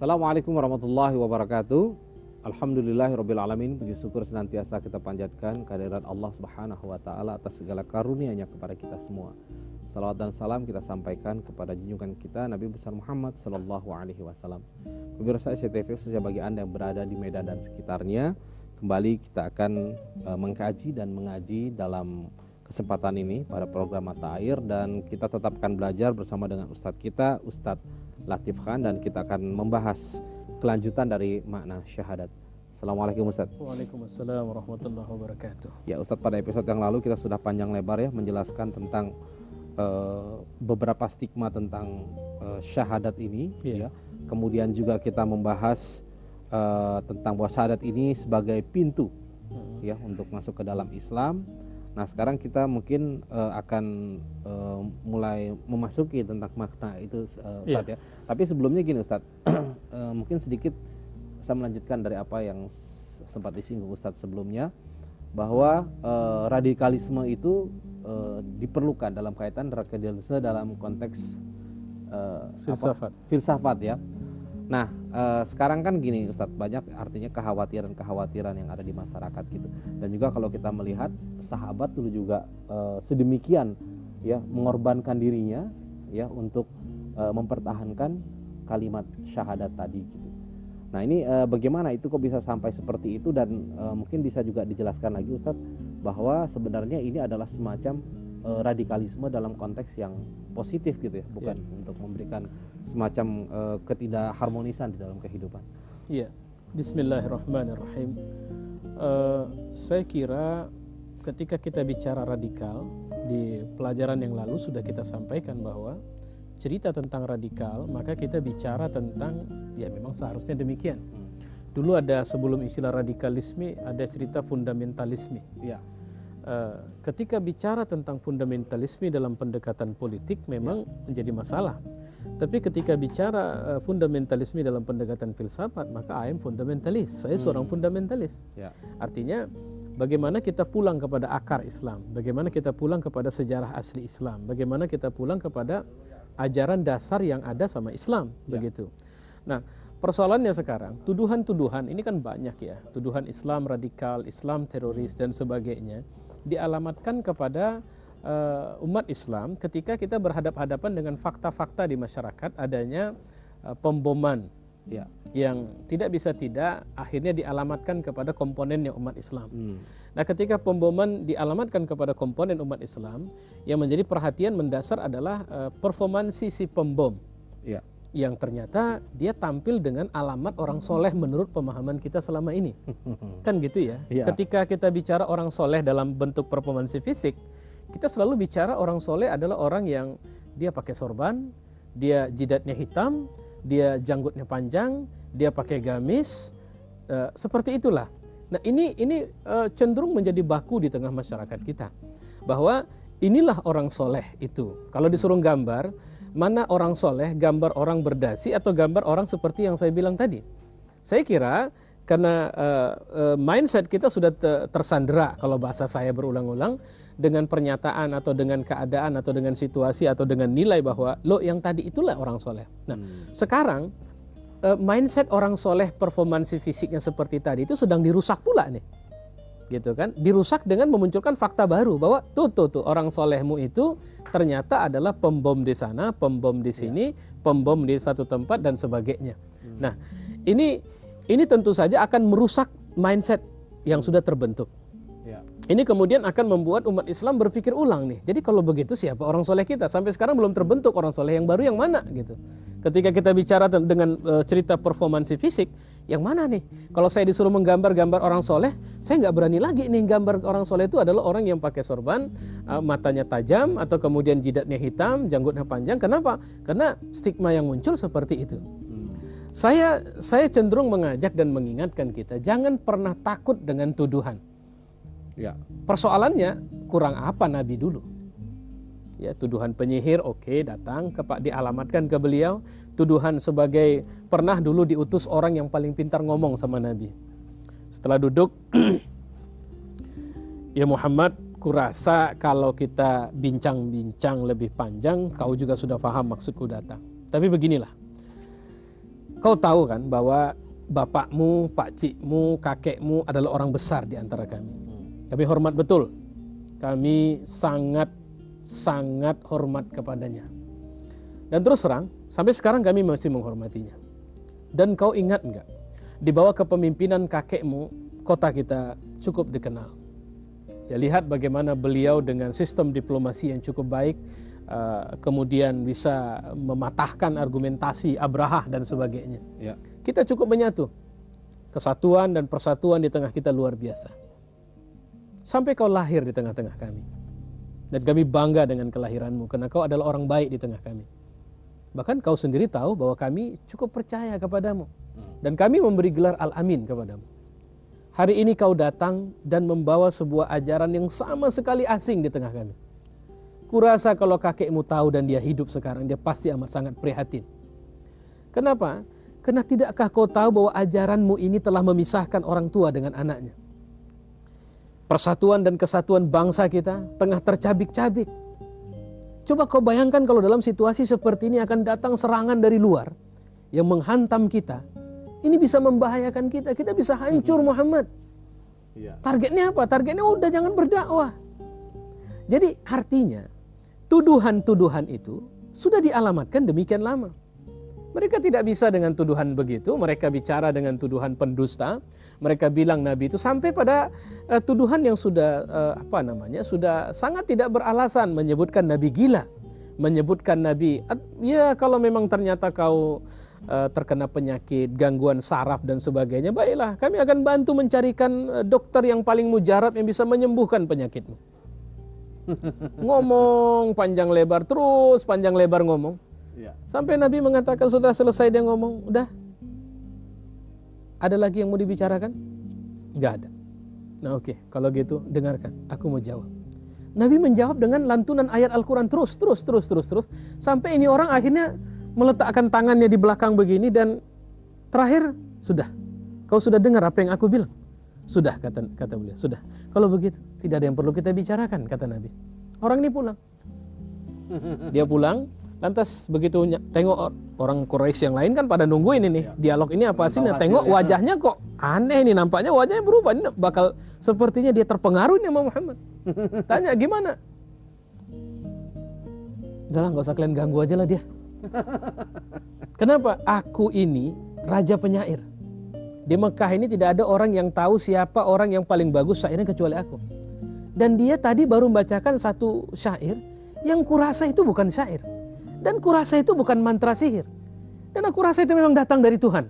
Assalamualaikum warahmatullahi wabarakatuh. Alhamdulillahirrabbilalamin. Puji syukur senantiasa kita panjatkan kehadirat Allah Subhanahu wa Ta'ala atas segala karunia-Nya kepada kita semua. Salawat dan salam kita sampaikan kepada junjungan kita Nabi besar Muhammad sallallahu alaihi wasallam. Pemirsa SCTV, khususnya bagi Anda yang berada di Medan dan sekitarnya, kembali kita akan mengkaji dan mengaji dalam kesempatan ini pada program Mata Air, dan kita tetap akan belajar bersama dengan Ustadz kita, Ustadz Latif Khan, dan kita akan membahas kelanjutan dari makna syahadat. Assalamualaikum Ustadz. Waalaikumsalam warahmatullahi wabarakatuh. Ya Ustadz, pada episode yang lalu kita sudah panjang lebar ya menjelaskan tentang beberapa stigma tentang syahadat ini, ya. Kemudian juga kita membahas tentang bahwa syahadat ini sebagai pintu ya untuk masuk ke dalam Islam. Nah sekarang kita mungkin akan mulai memasuki tentang makna itu Ustadz ya. Tapi sebelumnya gini Ustadz, mungkin sedikit saya melanjutkan dari apa yang sempat disinggung Ustadz sebelumnya, bahwa radikalisme itu diperlukan dalam kaitan radikalisme dalam konteks filsafat ya. Nah sekarang kan gini Ustadz, banyak artinya kekhawatiran yang ada di masyarakat gitu. Dan juga kalau kita melihat sahabat dulu juga sedemikian ya mengorbankan dirinya ya untuk mempertahankan kalimat syahadat tadi gitu. Nah ini bagaimana itu kok bisa sampai seperti itu, dan mungkin bisa juga dijelaskan lagi Ustadz bahwa sebenarnya ini adalah semacam radikalisme dalam konteks yang positif gitu ya, bukan untuk memberikan semacam ketidakharmonisan di dalam kehidupan. Iya, Bismillahirrahmanirrahim. Saya kira ketika kita bicara radikal, di pelajaran yang lalu sudah kita sampaikan bahwa cerita tentang radikal, maka kita bicara tentang, ya memang seharusnya demikian. Dulu ada, sebelum istilah radikalisme, ada cerita fundamentalisme. Ya. Ketika bicara tentang fundamentalisme dalam pendekatan politik memang menjadi masalah. Tapi ketika bicara fundamentalisme dalam pendekatan filsafat, maka I am fundamentalis. Saya seorang fundamentalis. Ya. Artinya bagaimana kita pulang kepada akar Islam, bagaimana kita pulang kepada sejarah asli Islam, bagaimana kita pulang kepada ajaran dasar yang ada sama Islam, begitu. Nah, persoalannya sekarang, tuduhan-tuduhan ini kan banyak ya, tuduhan Islam radikal, Islam teroris dan sebagainya dialamatkan kepada umat Islam ketika kita berhadap-hadapan dengan fakta-fakta di masyarakat adanya pemboman yang tidak bisa tidak akhirnya dialamatkan kepada komponennya umat Islam. Nah, ketika pemboman dialamatkan kepada komponen umat Islam, yang menjadi perhatian mendasar adalah performansi si pembom. Yang ternyata dia tampil dengan alamat orang soleh menurut pemahaman kita selama ini. Kan gitu ya. Ketika kita bicara orang soleh dalam bentuk performansi fisik, kita selalu bicara orang soleh adalah orang yang dia pakai sorban, dia jidatnya hitam, dia janggutnya panjang, dia pakai gamis, seperti itulah. Nah ini cenderung menjadi baku di tengah masyarakat kita, bahwa inilah orang soleh itu. Kalau disuruh gambar, mana orang soleh, gambar orang berdasi atau gambar orang seperti yang saya bilang tadi. Saya kira karena mindset kita sudah tersandera, kalau bahasa saya berulang-ulang, dengan pernyataan atau dengan keadaan atau dengan situasi atau dengan nilai bahwa lo yang tadi itulah orang soleh. Nah sekarang mindset orang soleh performansi fisiknya seperti tadi itu sedang dirusak pula nih. Gitu kan, dirusak dengan memunculkan fakta baru bahwa tuh orang solehmu itu ternyata adalah pembom di sana, pembom di sini, pembom di satu tempat dan sebagainya. Nah, ini tentu saja akan merusak mindset yang sudah terbentuk. Ini kemudian akan membuat umat Islam berpikir ulang nih. Jadi kalau begitu siapa orang soleh kita? Sampai sekarang belum terbentuk orang soleh yang baru yang mana gitu. Ketika kita bicara dengan cerita performansi fisik, yang mana nih? Kalau saya disuruh menggambar-gambar orang soleh, saya nggak berani lagi nih gambar orang soleh itu adalah orang yang pakai sorban, matanya tajam, atau kemudian jidatnya hitam, janggutnya panjang. Kenapa? Karena stigma yang muncul seperti itu. Saya cenderung mengajak dan mengingatkan kita, jangan pernah takut dengan tuduhan. Persoalannya kurang apa Nabi dulu? Ya, tuduhan penyihir datang dialamatkan ke beliau. Tuduhan sebagai pernah dulu diutus orang yang paling pintar ngomong sama Nabi. Setelah duduk, ya Muhammad, kurasa kalau kita bincang-bincang lebih panjang, kau juga sudah paham maksudku datang. Tapi beginilah, kau tahu kan bahwa bapakmu, pakcikmu, kakekmu adalah orang besar di antara kami. Kami hormat betul. Kami sangat hormat kepadanya. Dan terus terang, sampai sekarang kami masih menghormatinya. Dan kau ingat enggak, di bawah kepemimpinan kakekmu, kota kita cukup dikenal. Ya, lihat bagaimana beliau dengan sistem diplomasi yang cukup baik, kemudian bisa mematahkan argumentasi Abraha dan sebagainya. Ya. Kita cukup menyatu. Kesatuan dan persatuan di tengah kita luar biasa. Sampai kau lahir di tengah-tengah kami. Dan kami bangga dengan kelahiranmu, karena kau adalah orang baik di tengah kami. Bahkan kau sendiri tahu bahwa kami cukup percaya kepadamu. Dan kami memberi gelar Al-Amin kepadamu. Hari ini kau datang dan membawa sebuah ajaran yang sama sekali asing di tengah kami. Kurasa kalau kakekmu tahu dan dia hidup sekarang, dia pasti amat sangat prihatin. Kenapa? Karena tidakkah kau tahu bahwa ajaranmu ini telah memisahkan orang tua dengan anaknya? Persatuan dan kesatuan bangsa kita tengah tercabik-cabik. Coba kau bayangkan kalau dalam situasi seperti ini akan datang serangan dari luar yang menghantam kita. Ini bisa membahayakan kita. Kita bisa hancur, Muhammad. Targetnya apa? Targetnya udah jangan berdakwah. Jadi artinya tuduhan-tuduhan itu sudah dialamatkan demikian lama. Mereka tidak bisa dengan tuduhan begitu. Mereka bicara dengan tuduhan pendusta. Mereka bilang Nabi itu sampai pada tuduhan yang sudah sudah sangat tidak beralasan, menyebutkan Nabi gila, menyebutkan Nabi ya kalau memang ternyata kau terkena penyakit, gangguan saraf dan sebagainya, baiklah kami akan bantu mencarikan dokter yang paling mujarab yang bisa menyembuhkan penyakitmu. Ngomong panjang lebar, terus panjang lebar ngomong. Sampai Nabi mengatakan sudah selesai dia ngomong, udah. Ada lagi yang mau dibicarakan? Enggak ada. Nah oke, kalau gitu dengarkan, aku mau jawab. Nabi menjawab dengan lantunan ayat Al-Quran terus. Sampai ini orang akhirnya meletakkan tangannya di belakang begini dan terakhir, sudah. Kau sudah dengar apa yang aku bilang? Sudah, kata beliau, sudah. Kalau begitu, tidak ada yang perlu kita bicarakan, kata Nabi. Orang ini pulang. Dia pulang. Lantas begitu tengok orang Quraisy yang lain kan pada nungguin ini dialog ini apa sih? Tengok wajahnya kok aneh nih, nampaknya wajahnya berubah. Ini bakal sepertinya dia terpengaruh nih sama Muhammad. Tanya gimana? Udah lah, nggak usah kalian ganggu aja lah dia. Kenapa? Aku ini raja penyair. Di Mekah ini tidak ada orang yang tahu siapa orang yang paling bagus syairnya kecuali aku. Dan dia tadi baru membacakan satu syair yang kurasa itu bukan syair. Dan kurasa itu bukan mantra sihir. Dan aku rasa itu memang datang dari Tuhan.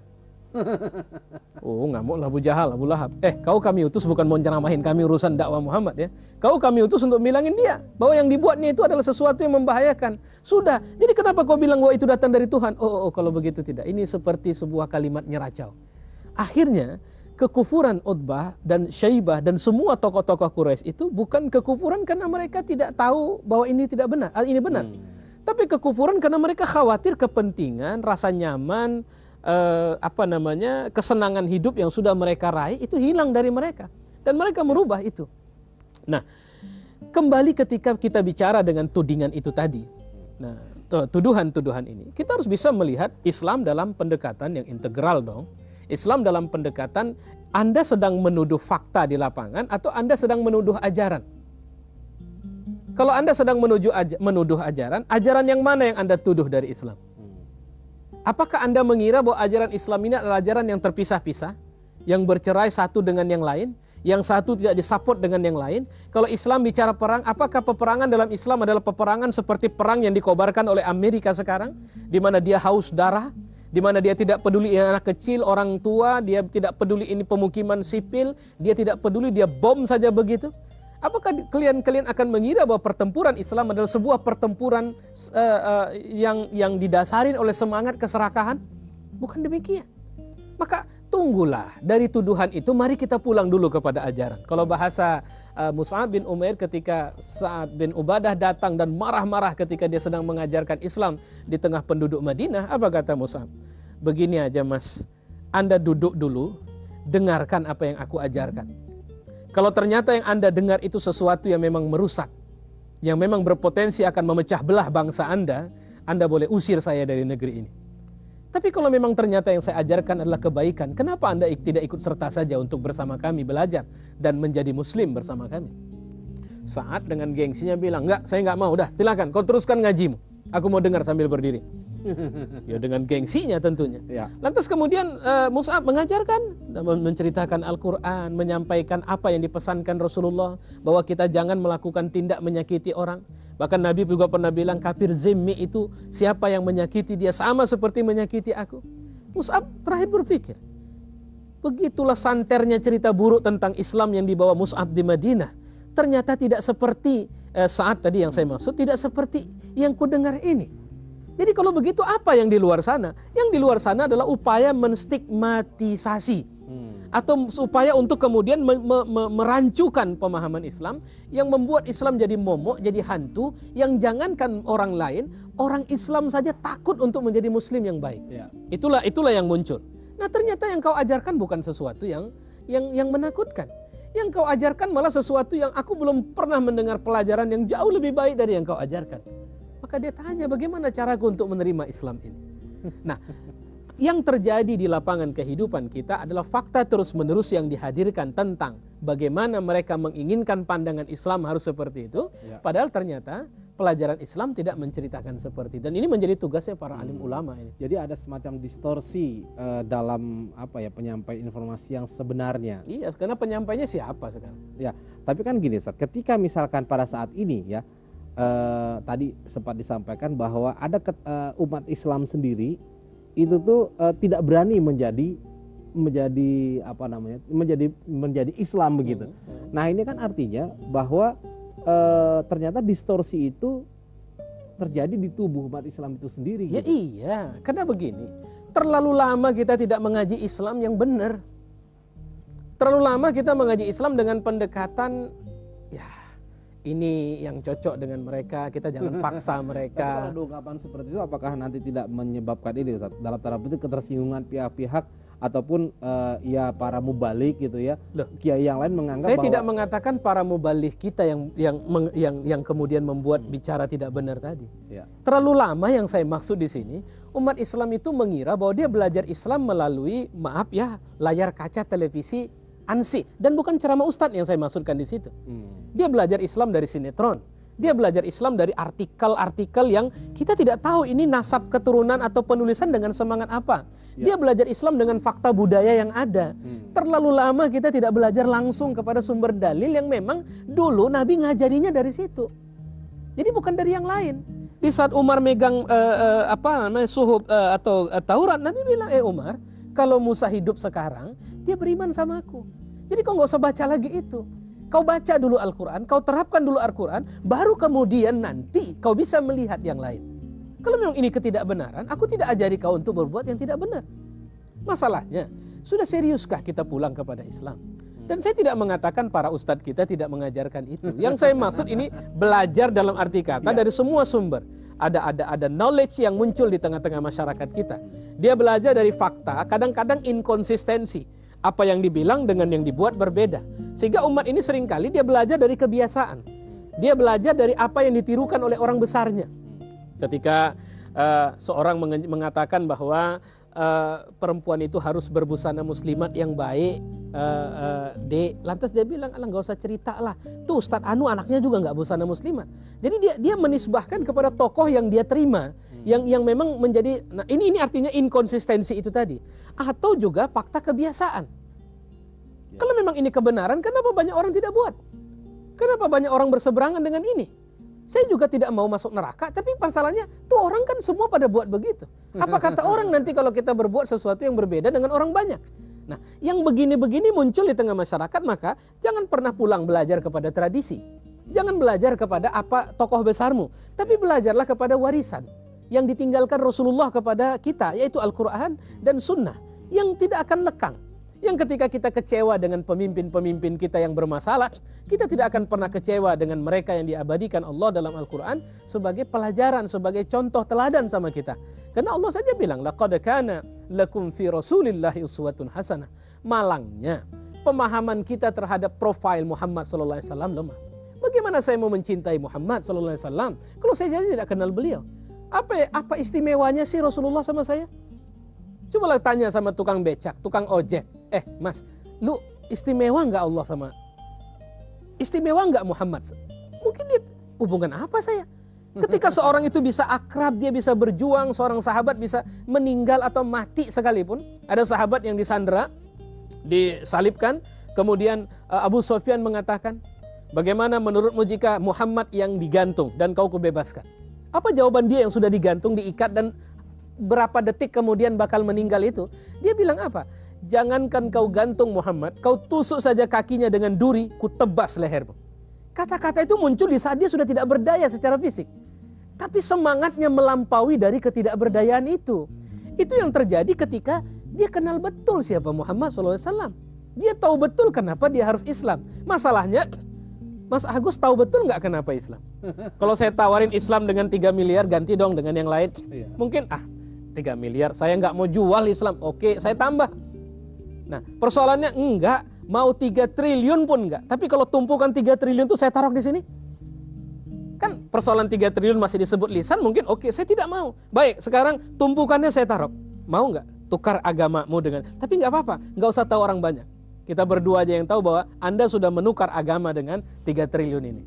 Oh, ngamuklah Abu Jahal, Abu Lahab. Kau kami utus bukan mau ceramahin kami urusan dakwah Muhammad ya. Kau kami utus untuk bilangin dia bahwa yang dibuatnya itu adalah sesuatu yang membahayakan. Sudah. Jadi kenapa kau bilang bahwa itu datang dari Tuhan? Oh, kalau begitu tidak. Ini seperti sebuah kalimat nyeracau. Akhirnya kekufuran Utbah dan Syaibah dan semua tokoh-tokoh Quraisy itu bukan kekufuran karena mereka tidak tahu bahwa ini tidak benar, ini benar. Tapi kekufuran karena mereka khawatir kepentingan, rasa nyaman, kesenangan hidup yang sudah mereka raih itu hilang dari mereka. Dan mereka merubah itu. Nah, kembali ketika kita bicara dengan tudingan itu tadi. Nah, tuduhan-tuduhan ini, kita harus bisa melihat Islam dalam pendekatan yang integral dong. Islam dalam pendekatan Anda sedang menuduh fakta di lapangan atau Anda sedang menuduh ajaran. Kalau Anda sedang menuduh ajaran yang mana yang Anda tuduh dari Islam? Apakah Anda mengira bahwa ajaran Islam ini adalah ajaran yang terpisah-pisah, yang bercerai satu dengan yang lain, yang satu tidak disupport dengan yang lain? Kalau Islam bicara perang, apakah peperangan dalam Islam adalah peperangan seperti perang yang dikobarkan oleh Amerika sekarang, di mana dia haus darah, di mana dia tidak peduli anak kecil, orang tua, dia tidak peduli ini pemukiman sipil, dia tidak peduli, dia bom saja begitu? Apakah kalian akan mengira bahwa pertempuran Islam adalah sebuah pertempuran yang didasarin oleh semangat keserakahan? Bukan demikian. Maka tunggulah dari tuduhan itu, mari kita pulang dulu kepada ajaran. Kalau bahasa Mus'ab bin Umair ketika Sa'ad bin Ubadah datang dan marah-marah ketika dia sedang mengajarkan Islam di tengah penduduk Madinah, apa kata Mus'ab? Begini aja mas, Anda duduk dulu, dengarkan apa yang aku ajarkan. Kalau ternyata yang Anda dengar itu sesuatu yang memang merusak, yang memang berpotensi akan memecah belah bangsa Anda boleh usir saya dari negeri ini. Tapi kalau memang ternyata yang saya ajarkan adalah kebaikan, kenapa Anda tidak ikut serta saja untuk bersama kami belajar dan menjadi muslim bersama kami? Saat dengan gengsinya bilang, enggak, saya enggak mau, udah silakan kau teruskan ngajimu, aku mau dengar sambil berdiri. Ya dengan gengsinya tentunya. Ya. Lantas kemudian Mus'ab mengajarkan, menceritakan Al-Quran, menyampaikan apa yang dipesankan Rasulullah, bahwa kita jangan melakukan tindak menyakiti orang. Bahkan Nabi juga pernah bilang, kafir zimmi itu siapa yang menyakiti dia sama seperti menyakiti aku. Mus'ab terakhir berpikir, begitulah santernya cerita buruk tentang Islam yang dibawa Mus'ab di Madinah. Ternyata tidak seperti saat tadi yang saya maksud, tidak seperti yang ku dengar ini. Jadi kalau begitu apa yang di luar sana? Yang di luar sana adalah upaya menstigmatisasi atau upaya untuk kemudian merancukan pemahaman Islam yang membuat Islam jadi momok, jadi hantu, yang jangankan orang lain, orang Islam saja takut untuk menjadi muslim yang baik. Ya. Itulah yang muncul. Nah, ternyata yang kau ajarkan bukan sesuatu yang menakutkan. Yang kau ajarkan malah sesuatu yang aku belum pernah mendengar pelajaran yang jauh lebih baik dari yang kau ajarkan. Maka dia tanya, bagaimana caraku untuk menerima Islam ini? Nah, yang terjadi di lapangan kehidupan kita adalah fakta terus-menerus yang dihadirkan tentang bagaimana mereka menginginkan pandangan Islam harus seperti itu. Ya. Padahal ternyata pelajaran Islam tidak menceritakan seperti itu. Dan ini menjadi tugasnya para alim ulama ini. Jadi ada semacam distorsi dalam penyampaian informasi yang sebenarnya. Iya, karena penyampainya siapa sekarang? Ya, tapi kan gini Ustaz, ketika misalkan pada saat ini ya, tadi sempat disampaikan bahwa ada umat Islam sendiri itu tuh tidak berani menjadi Islam begitu. Nah, ini kan artinya bahwa ternyata distorsi itu terjadi di tubuh umat Islam itu sendiri. Ya gitu. Iya, karena begini, terlalu lama kita tidak mengaji Islam yang benar. Terlalu lama kita mengaji Islam dengan pendekatan ini yang cocok dengan mereka, kita jangan paksa mereka. Tapi kalau ada ungkapan seperti itu, apakah nanti tidak menyebabkan ini Ustaz, dalam tanda petik ketersinggungan pihak-pihak ataupun para mubalik gitu ya? Loh, kiai yang lain menganggap saya tidak mengatakan para mubalik kita yang kemudian membuat bicara tidak benar tadi. Ya. Terlalu lama yang saya maksud di sini, umat Islam itu mengira bahwa dia belajar Islam melalui layar kaca televisi ANSI, dan bukan ceramah ustadz yang saya maksudkan di situ. Dia belajar Islam dari sinetron. Dia belajar Islam dari artikel-artikel yang kita tidak tahu ini nasab keturunan atau penulisan dengan semangat apa. Dia belajar Islam dengan fakta budaya yang ada. Terlalu lama kita tidak belajar langsung kepada sumber dalil yang memang dulu Nabi ngajarinya dari situ. Jadi bukan dari yang lain. Di saat Umar megang suhuf atau Taurat, Nabi bilang, Umar, kalau Musa hidup sekarang, dia beriman sama aku. Jadi kau nggak usah baca lagi itu. Kau baca dulu Al-Quran, kau terapkan dulu Al-Quran, baru kemudian nanti kau bisa melihat yang lain. Kalau memang ini ketidakbenaran, aku tidak ajari kau untuk berbuat yang tidak benar. Masalahnya, sudah seriuskah kita pulang kepada Islam? Dan saya tidak mengatakan para ustadz kita tidak mengajarkan itu. Yang saya maksud ini belajar dalam arti kata dari semua sumber. Ada knowledge yang muncul di tengah-tengah masyarakat kita. Dia belajar dari fakta, kadang-kadang inkonsistensi. Apa yang dibilang dengan yang dibuat berbeda. Sehingga umat ini seringkali dia belajar dari kebiasaan. Dia belajar dari apa yang ditirukan oleh orang besarnya. Ketika seorang mengatakan bahwa perempuan itu harus berbusana muslimat yang baik, lantas dia bilang, nggak usah cerita lah, tuh Ustadz Anu anaknya juga nggak busana muslimat. Jadi dia menisbahkan kepada tokoh yang dia terima, yang memang menjadi, nah ini artinya inkonsistensi itu tadi, atau juga fakta kebiasaan. Kalau memang ini kebenaran, kenapa banyak orang tidak buat? Kenapa banyak orang berseberangan dengan ini? Saya juga tidak mau masuk neraka, tapi masalahnya tuh orang kan semua pada buat begitu. Apa kata orang nanti kalau kita berbuat sesuatu yang berbeda dengan orang banyak? Nah, yang begini-begini muncul di tengah masyarakat, maka jangan pernah pulang belajar kepada tradisi. Jangan belajar kepada apa tokoh besarmu, tapi belajarlah kepada warisan yang ditinggalkan Rasulullah kepada kita, yaitu Al-Quran dan Sunnah, yang tidak akan lekang. Yang ketika kita kecewa dengan pemimpin-pemimpin kita yang bermasalah, kita tidak akan pernah kecewa dengan mereka yang diabadikan Allah dalam Al-Quran sebagai pelajaran, sebagai contoh teladan sama kita. Karena Allah saja bilang, laqad kana lakum fi rasulillahi uswatun hasanah. Malangnya pemahaman kita terhadap profil Muhammad sallallahu alaihi wasallam lemah. Bagaimana saya mau mencintai Muhammad sallallahu alaihi wasallam kalau saya jadi tidak kenal beliau? Apa istimewanya sih Rasulullah sama saya? Cobalah tanya sama tukang becak, tukang ojek. Mas, lu istimewa nggak Allah sama? Istimewa nggak Muhammad? Mungkin dia, hubungan apa saya? Ketika seorang itu bisa akrab, dia bisa berjuang, seorang sahabat bisa meninggal atau mati sekalipun. Ada sahabat yang disandera, disalibkan, kemudian Abu Sufyan mengatakan, bagaimana menurutmu jika Muhammad yang digantung dan kau kubebaskan? Apa jawaban dia yang sudah digantung, diikat, dan berapa detik kemudian bakal meninggal itu? Dia bilang apa? Jangankan kau gantung Muhammad, kau tusuk saja kakinya dengan duri, ku tebas lehermu. Kata-kata itu muncul di saat dia sudah tidak berdaya secara fisik. Tapi semangatnya melampaui dari ketidakberdayaan itu. Itu yang terjadi ketika dia kenal betul siapa Muhammad SAW. Dia tahu betul kenapa dia harus Islam. Masalahnya, Mas Agus tahu betul nggak kenapa Islam? Kalau saya tawarin Islam dengan 3 miliar, ganti dong dengan yang lain. Mungkin 3 miliar, saya nggak mau jual Islam. Oke, saya tambah. Nah, persoalannya enggak, mau 3 triliun pun enggak. Tapi kalau tumpukan 3 triliun itu saya taruh di sini. Kan persoalan 3 triliun masih disebut lisan, mungkin oke, saya tidak mau. Baik, sekarang tumpukannya saya taruh. Mau enggak? Tukar agamamu dengan, tapi enggak apa-apa, enggak usah tahu orang banyak. Kita berdua aja yang tahu bahwa Anda sudah menukar agama dengan 3 triliun ini.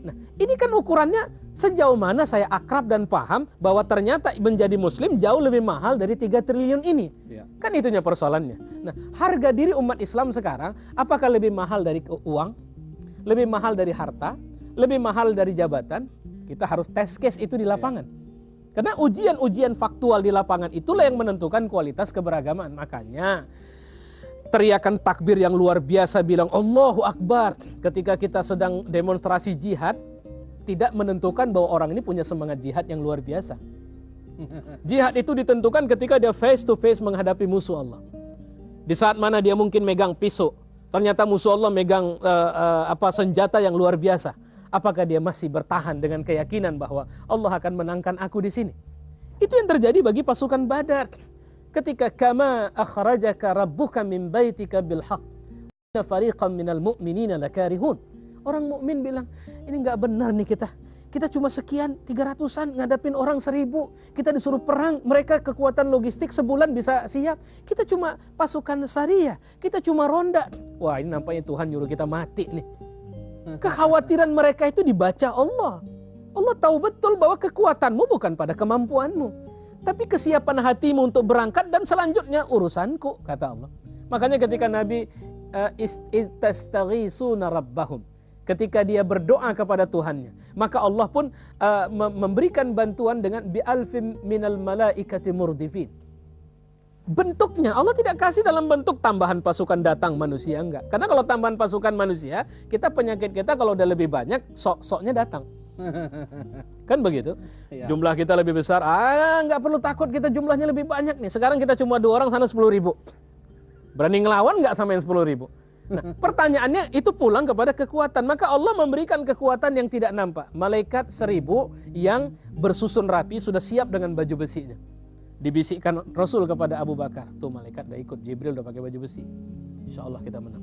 Nah, ini kan ukurannya sejauh mana saya akrab dan paham bahwa ternyata menjadi muslim jauh lebih mahal dari 3 triliun ini. Kan itunya persoalannya. Nah, harga diri umat Islam sekarang apakah lebih mahal dari uang? Lebih mahal dari harta? Lebih mahal dari jabatan? Kita harus test case itu di lapangan. Karena ujian-ujian faktual di lapangan itulah yang menentukan kualitas keberagaman. Makanya teriakan takbir yang luar biasa bilang Allahu Akbar ketika kita sedang demonstrasi jihad tidak menentukan bahwa orang ini punya semangat jihad yang luar biasa. Jihad itu ditentukan ketika dia face to face menghadapi musuh Allah. Di saat mana dia mungkin megang pisau, ternyata musuh Allah megang senjata yang luar biasa. Apakah dia masih bertahan dengan keyakinan bahwa Allah akan menangkan aku di sini? Itu yang terjadi bagi pasukan Badar. Ketika kama akhrajaka rabbuka min baitika bil haqq inna fariqan minal mu'minina lakarihun. Orang mukmin bilang, ini enggak benar nih kita. Kita cuma sekian, 300-an ngadapin orang 1000. Kita disuruh perang, mereka kekuatan logistik sebulan bisa siap. Kita cuma pasukan syariah, kita cuma ronda. Wah, ini nampaknya Tuhan nyuruh kita mati nih. Kekhawatiran mereka itu dibaca Allah. Allah tahu betul bahwa kekuatanmu bukan pada kemampuanmu, tapi kesiapan hatimu untuk berangkat dan selanjutnya urusanku, kata Allah. Makanya ketika Nabi istaghisuna rabbahum, ketika dia berdoa kepada Tuhannya, maka Allah pun memberikan bantuan dengan bi'alfim minal malaikati murdifin. Bentuknya Allah tidak kasih dalam bentuk tambahan pasukan datang manusia, enggak. Karena kalau tambahan pasukan manusia, kita penyakit kita kalau udah lebih banyak, sok-soknya datang. Kan begitu? Jumlah kita lebih besar, nggak perlu takut, kita jumlahnya lebih banyak nih. Sekarang kita cuma 2 orang, sana 10.000. Berani ngelawan nggak sama yang 10.000? Nah, pertanyaannya itu pulang kepada kekuatan. Maka Allah memberikan kekuatan yang tidak nampak. Malaikat 1000 yang bersusun rapi, sudah siap dengan baju besinya. Dibisikkan Rasul kepada Abu Bakar, tuh malaikat udah ikut, Jibril udah pakai baju besi. Insya Allah kita menang.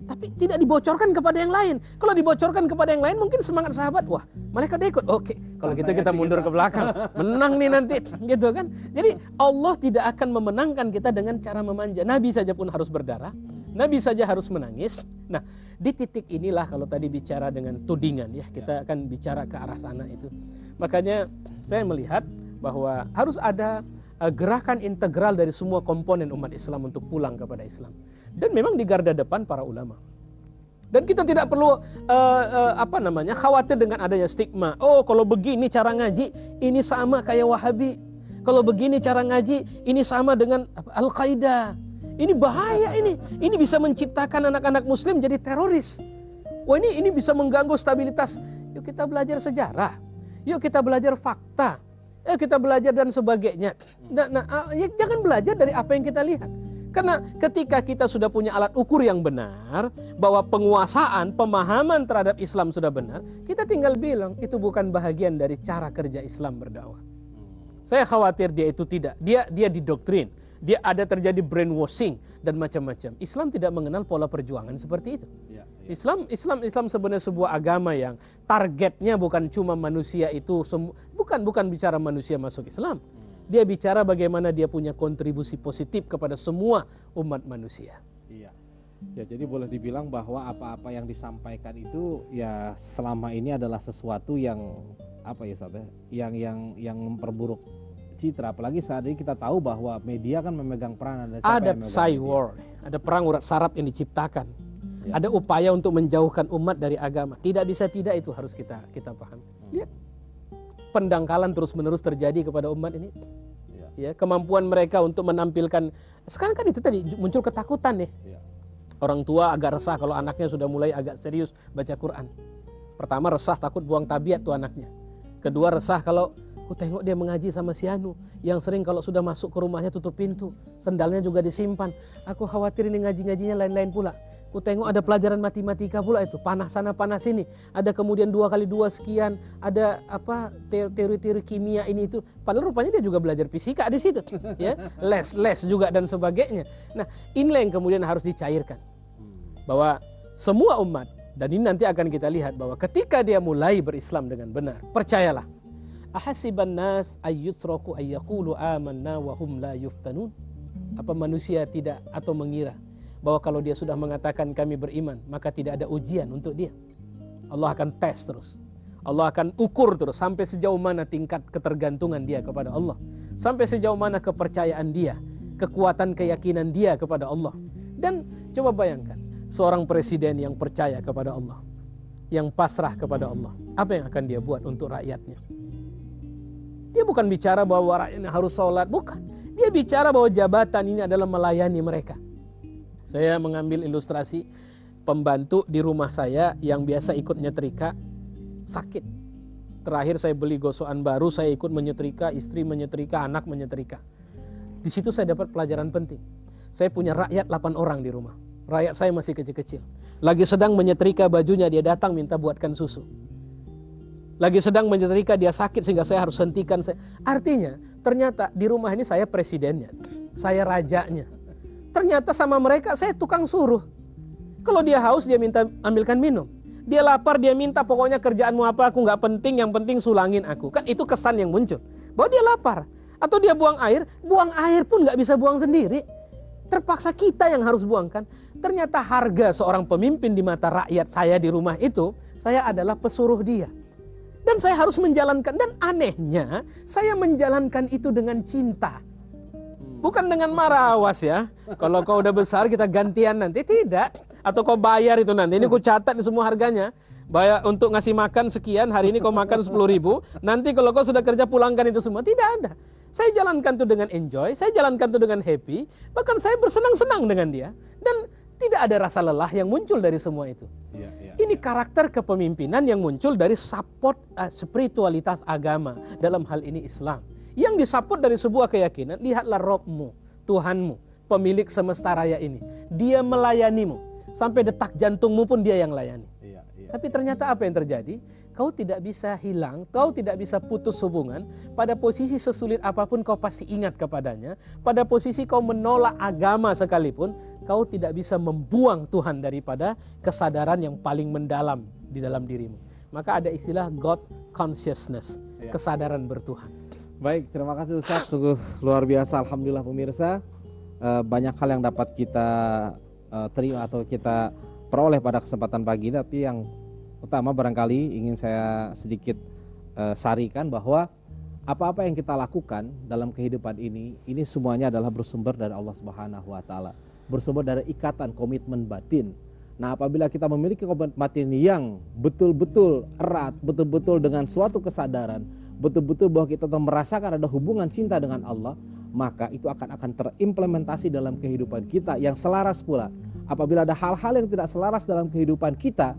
Tapi tidak dibocorkan kepada yang lain. Kalau dibocorkan kepada yang lain, mungkin semangat sahabat, wah malaikat udah ikut. Oke, kalau gitu kita mundur ke belakang, menang nih nanti, gitu kan? Jadi Allah tidak akan memenangkan kita dengan cara memanja. Nabi saja pun harus berdarah, Nabi saja harus menangis. Nah, di titik inilah kalau tadi bicara dengan tudingan, ya kita akan bicara ke arah sana itu. Makanya saya melihat bahwa harus ada gerakan integral dari semua komponen umat Islam untuk pulang kepada Islam. Dan memang di garda depan para ulama. Dan kita tidak perlu khawatir dengan adanya stigma. Oh, kalau begini cara ngaji, ini sama kayak Wahabi. Kalau begini cara ngaji, ini sama dengan Al-Qaeda. Ini bahaya ini. Ini bisa menciptakan anak-anak muslim jadi teroris. Wah, ini bisa mengganggu stabilitas. Yuk kita belajar sejarah. Yuk kita belajar fakta. Kita belajar dan sebagainya. Jangan belajar dari apa yang kita lihat. Karena ketika kita sudah punya alat ukur yang benar, bahwa penguasaan, pemahaman terhadap Islam sudah benar, kita tinggal bilang itu bukan bahagian dari cara kerja Islam berdakwah. Saya khawatir dia itu tidak. Dia didoktrin. Dia ada terjadi brainwashing dan macam-macam. Islam tidak mengenal pola perjuangan seperti itu. Islam sebenarnya sebuah agama yang targetnya bukan cuma manusia itu, bukan bicara manusia masuk Islam. Dia bicara bagaimana dia punya kontribusi positif kepada semua umat manusia. Iya. Ya, jadi boleh dibilang bahwa apa-apa yang disampaikan itu ya selama ini adalah sesuatu yang apa ya Ustaz, yang memperburuk citra, apalagi saat ini kita tahu bahwa media kan memegang peran. Ada psy war, ada perang urat saraf yang diciptakan. Ya. Ada upaya untuk menjauhkan umat dari agama. Tidak bisa tidak, itu harus kita pahami. Lihat, pendangkalan terus-menerus terjadi kepada umat ini. Ya, kemampuan mereka untuk menampilkan, sekarang kan itu tadi muncul ketakutan nih. Ya. Orang tua agak resah kalau anaknya sudah mulai agak serius baca Quran. Pertama resah, takut buang tabiat tuh anaknya. Kedua resah kalau tengok dia mengaji sama si Anu yang sering kalau sudah masuk ke rumahnya tutup pintu, sendalnya juga disimpan. Aku khawatir ini ngaji-ngajinya lain-lain pula. Ku tengok ada pelajaran matematika pula itu, panas sana panas sini. Ada kemudian 2x2 sekian, ada apa teori-teori kimia ini itu. Padahal rupanya dia juga belajar fisika di situ, ya. Les juga dan sebagainya. Nah, inilah yang kemudian harus dicairkan. Bahwa semua umat, dan ini nanti akan kita lihat bahwa ketika dia mulai berislam dengan benar, percayalah. Ahasiban nas ayyutraku ayyaqulu amanna wa hum la yuftanun. Apa manusia tidak atau mengira bahwa kalau dia sudah mengatakan kami beriman, maka tidak ada ujian untuk dia. Allah akan tes terus. Allah akan ukur terus sampai sejauh mana tingkat ketergantungan dia kepada Allah. Sampai sejauh mana kepercayaan dia, kekuatan keyakinan dia kepada Allah. Dan coba bayangkan, seorang presiden yang percaya kepada Allah, yang pasrah kepada Allah, apa yang akan dia buat untuk rakyatnya? Dia bukan bicara bahwa rakyatnya harus sholat, bukan. Dia bicara bahwa jabatan ini adalah melayani mereka. Saya mengambil ilustrasi pembantu di rumah saya yang biasa ikut nyetrika, sakit. Terakhir saya beli gosokan baru, saya ikut menyetrika, istri menyetrika, anak menyetrika. Di situ saya dapat pelajaran penting. Saya punya rakyat 8 orang di rumah. Rakyat saya masih kecil-kecil. Lagi sedang menyetrika bajunya, dia datang minta buatkan susu. Lagi sedang menyetrika, dia sakit sehingga saya harus hentikan. Artinya, ternyata di rumah ini saya presidennya, saya rajanya. Ternyata sama mereka saya tukang suruh. Kalau dia haus, dia minta ambilkan minum. Dia lapar, dia minta pokoknya kerjaanmu apa, aku nggak penting, yang penting sulangin aku. Kan itu kesan yang muncul. Bahwa dia lapar. Atau dia buang air pun nggak bisa buang sendiri. Terpaksa kita yang harus buangkan. Ternyata harga seorang pemimpin di mata rakyat saya di rumah itu, saya adalah pesuruh dia. Dan saya harus menjalankan. Dan anehnya, saya menjalankan itu dengan cinta. Bukan dengan marah, awas ya. Kalau kau udah besar kita gantian nanti. Tidak. Atau kau bayar itu nanti. Ini ku catat semua harganya. Bayar untuk ngasih makan sekian, hari ini kau makan 10.000. Nanti kalau kau sudah kerja pulangkan itu semua. Tidak ada. Saya jalankan itu dengan enjoy. Saya jalankan itu dengan happy. Bahkan saya bersenang-senang dengan dia. Dan tidak ada rasa lelah yang muncul dari semua itu. Ini karakter kepemimpinan yang muncul dari support spiritualitas agama. Dalam hal ini Islam. Yang disupport dari sebuah keyakinan, lihatlah Robmu, Tuhanmu, pemilik semesta raya ini. Dia melayanimu, sampai detak jantungmu pun dia yang layani. Tapi ternyata apa yang terjadi? Kau tidak bisa hilang, kau tidak bisa putus hubungan. Pada posisi sesulit apapun kau pasti ingat kepadanya. Pada posisi kau menolak agama sekalipun, kau tidak bisa membuang Tuhan daripada kesadaran yang paling mendalam di dalam dirimu. Maka ada istilah God consciousness, kesadaran bertuhan. Baik, terima kasih Ustaz, sungguh luar biasa. Alhamdulillah pemirsa, banyak hal yang dapat kita terima atau kita peroleh pada kesempatan pagi ini. Tapi yang utama barangkali ingin saya sedikit sarikan bahwa apa-apa yang kita lakukan dalam kehidupan ini semuanya adalah bersumber dari Allah Subhanahu wa taala, bersumber dari ikatan komitmen batin. Nah, apabila kita memiliki komitmen batin yang betul-betul erat, betul-betul dengan suatu kesadaran, betul-betul bahwa kita merasakan ada hubungan cinta dengan Allah, maka itu akan terimplementasi dalam kehidupan kita yang selaras pula. Apabila ada hal-hal yang tidak selaras dalam kehidupan kita,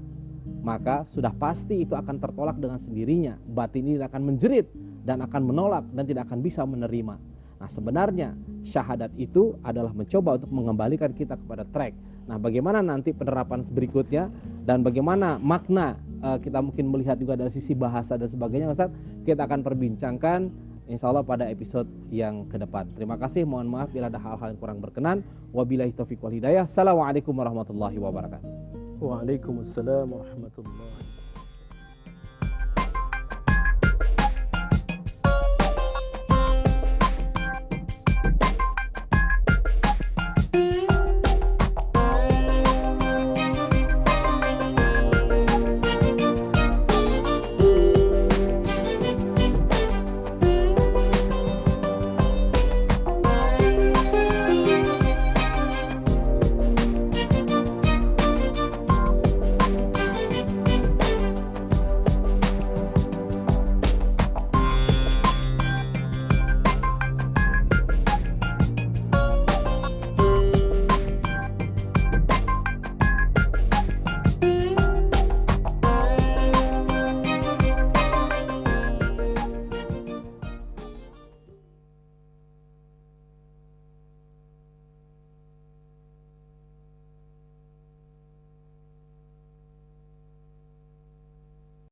maka sudah pasti itu akan tertolak dengan sendirinya. Batin ini akan menjerit dan akan menolak dan tidak akan bisa menerima. Nah, sebenarnya syahadat itu adalah mencoba untuk mengembalikan kita kepada track. Nah, bagaimana nanti penerapan berikutnya dan bagaimana makna kita mungkin melihat juga dari sisi bahasa dan sebagainya, Ustaz, kita akan perbincangkan insya Allah pada episode yang ke depan. Terima kasih, mohon maaf bila ada hal-hal yang kurang berkenan. Wabillahi taufiq wal hidayah. Assalamualaikum warahmatullahi wabarakatuh. Waalaikumsalam warahmatullahi wabarakatuh.